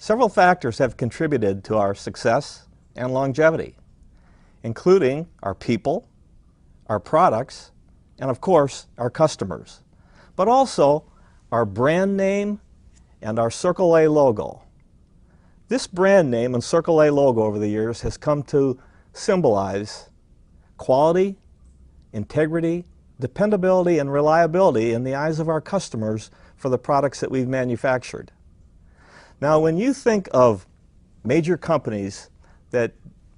Several factors have contributed to our success and longevity, including our people, our products, and of course, our customers, but also our brand name and our Circle A logo. This brand name and Circle A logo over the years has come to symbolize quality, integrity, dependability, and reliability in the eyes of our customers for the products that we've manufactured. Now, when you think of major companies,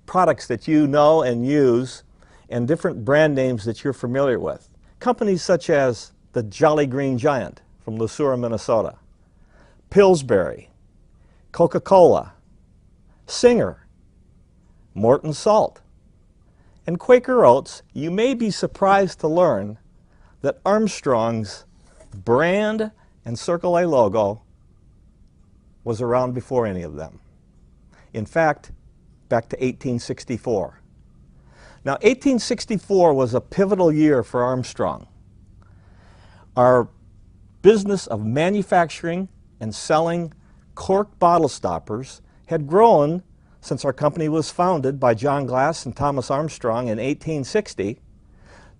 products that you know and use, and different brand names that you're familiar with, companies such as the Jolly Green Giant from Le Sueur, Minnesota, Pillsbury, Coca-Cola, Singer, Morton Salt, and Quaker Oats, you may be surprised to learn that Armstrong's brand and Circle A logo was around before any of them. In fact, back to 1864. Now, 1864 was a pivotal year for Armstrong. Our business of manufacturing and selling cork bottle stoppers had grown since our company was founded by John Glass and Thomas Armstrong in 1860,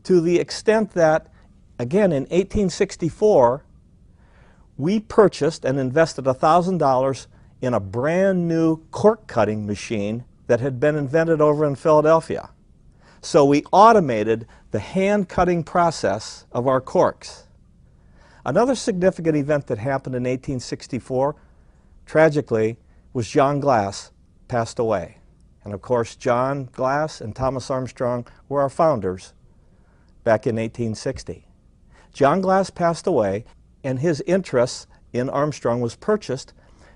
to the extent that, again, in 1864, we purchased and invested $1,000 in a brand new cork cutting machine that had been invented over in Philadelphia. So we automated the hand cutting process of our corks. Another significant event that happened in 1864, tragically, was John Glass passed away. And of course, John Glass and Thomas Armstrong were our founders back in 1860. John Glass passed away, and his interest in Armstrong was purchased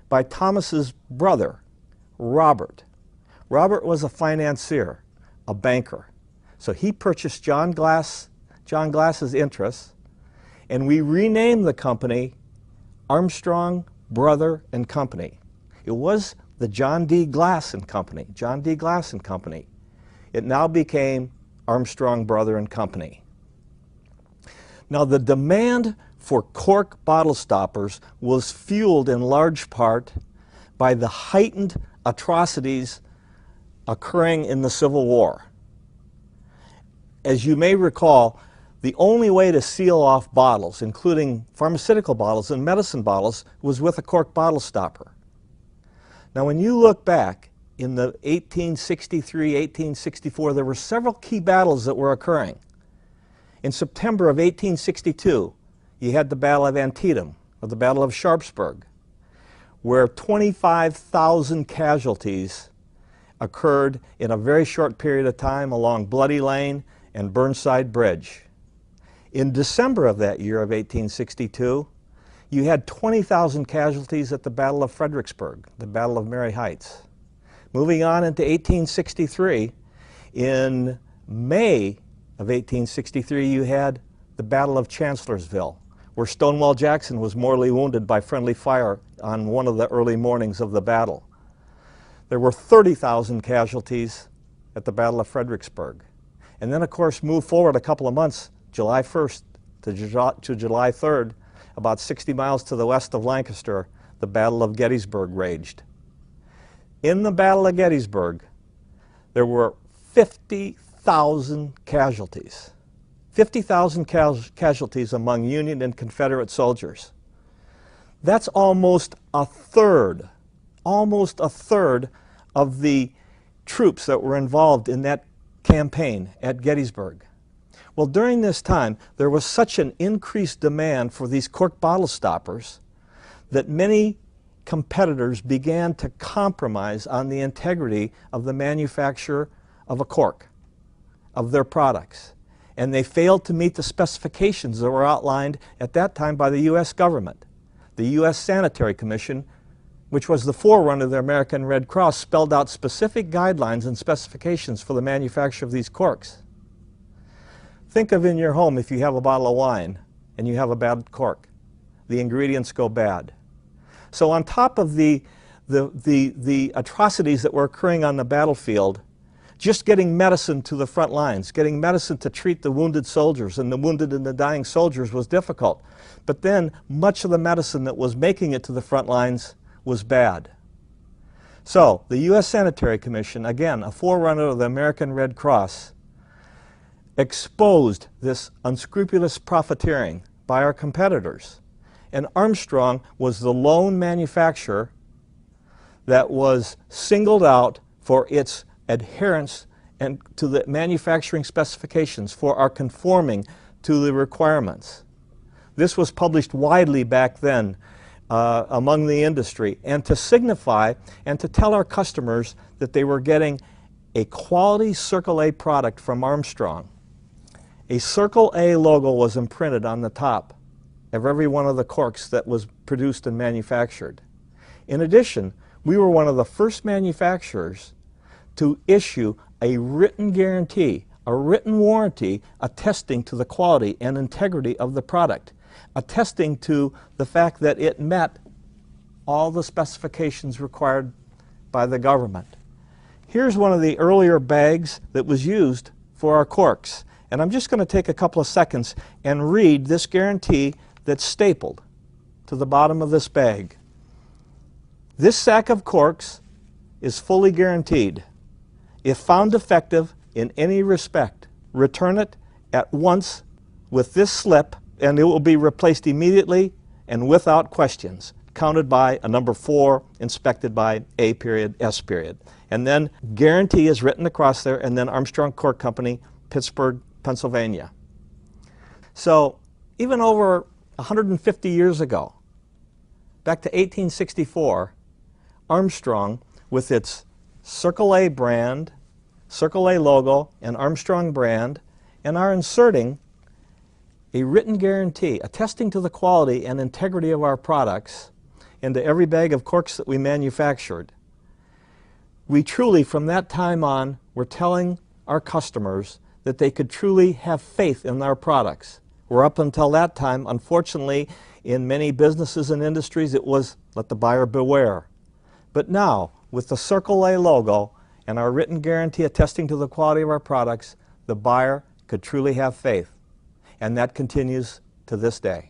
by Thomas's brother, Robert. Robert was a financier, a banker. So he purchased John Glass's interests, and we renamed the company Armstrong, Brother and Company. It was the John D. Glass and Company, John D. Glass and Company. It now became Armstrong, Brother and Company. Now, the demand for cork bottle stoppers was fueled in large part by the heightened atrocities occurring in the Civil War. As you may recall, the only way to seal off bottles, including pharmaceutical bottles and medicine bottles, was with a cork bottle stopper. Now, when you look back in the 1863, 1864, there were several key battles that were occurring. In September of 1862, you had the Battle of Antietam, or the Battle of Sharpsburg, where 25,000 casualties occurred in a very short period of time along Bloody Lane and Burnside Bridge. In December of that year of 1862, you had 20,000 casualties at the Battle of Fredericksburg, the Battle of Mary Heights. Moving on into 1863, in May of 1863, you had the Battle of Chancellorsville, where Stonewall Jackson was mortally wounded by friendly fire on one of the early mornings of the battle. There were 30,000 casualties at the Battle of Fredericksburg. And then, of course, move forward a couple of months, July 1st to July 3rd, about 60 miles to the west of Lancaster, the Battle of Gettysburg raged. In the Battle of Gettysburg, there were 50,000 casualties. 50,000 casualties among Union and Confederate soldiers. That's almost a third of the troops that were involved in that campaign at Gettysburg. Well, during this time, there was such an increased demand for these cork bottle stoppers that many competitors began to compromise on the integrity of the manufacture of a cork, of their products. And they failed to meet the specifications that were outlined at that time by the U.S. government. The U.S. Sanitary Commission, which was the forerunner of the American Red Cross, spelled out specific guidelines and specifications for the manufacture of these corks. Think of in your home, if you have a bottle of wine and you have a bad cork, the ingredients go bad. So on top of the atrocities that were occurring on the battlefield, just getting medicine to the front lines, getting medicine to treat the wounded soldiers and the wounded and the dying soldiers was difficult. But then much of the medicine that was making it to the front lines was bad. So, the U.S. Sanitary Commission, again, a forerunner of the American Red Cross, exposed this unscrupulous profiteering by our competitors. And Armstrong was the lone manufacturer that was singled out for its adherence and to the manufacturing specifications, for our conforming to the requirements. This was published widely back then among the industry, and to signify and to tell our customers that they were getting a quality Circle A product from Armstrong. A Circle A logo was imprinted on the top of every one of the corks that was produced and manufactured. In addition, we were one of the first manufacturers to issue a written guarantee, a written warranty attesting to the quality and integrity of the product, attesting to the fact that it met all the specifications required by the government. Here's one of the earlier bags that was used for our corks. And I'm just going to take a couple of seconds and read this guarantee that's stapled to the bottom of this bag. This sack of corks is fully guaranteed. If found defective in any respect, return it at once with this slip, and it will be replaced immediately and without questions, counted by a number 4, inspected by A period, S period. And then guarantee is written across there, and then Armstrong Cork Company, Pittsburgh, Pennsylvania. So even over 150 years ago, back to 1864, Armstrong, with its Circle A brand, Circle A logo, and Armstrong brand, and are inserting a written guarantee attesting to the quality and integrity of our products into every bag of corks that we manufactured. We truly, from that time on, were telling our customers that they could truly have faith in our products. Where up until that time, unfortunately, in many businesses and industries, it was let the buyer beware. But now, with the Circle A logo and our written guarantee attesting to the quality of our products, the buyer could truly have faith. And that continues to this day.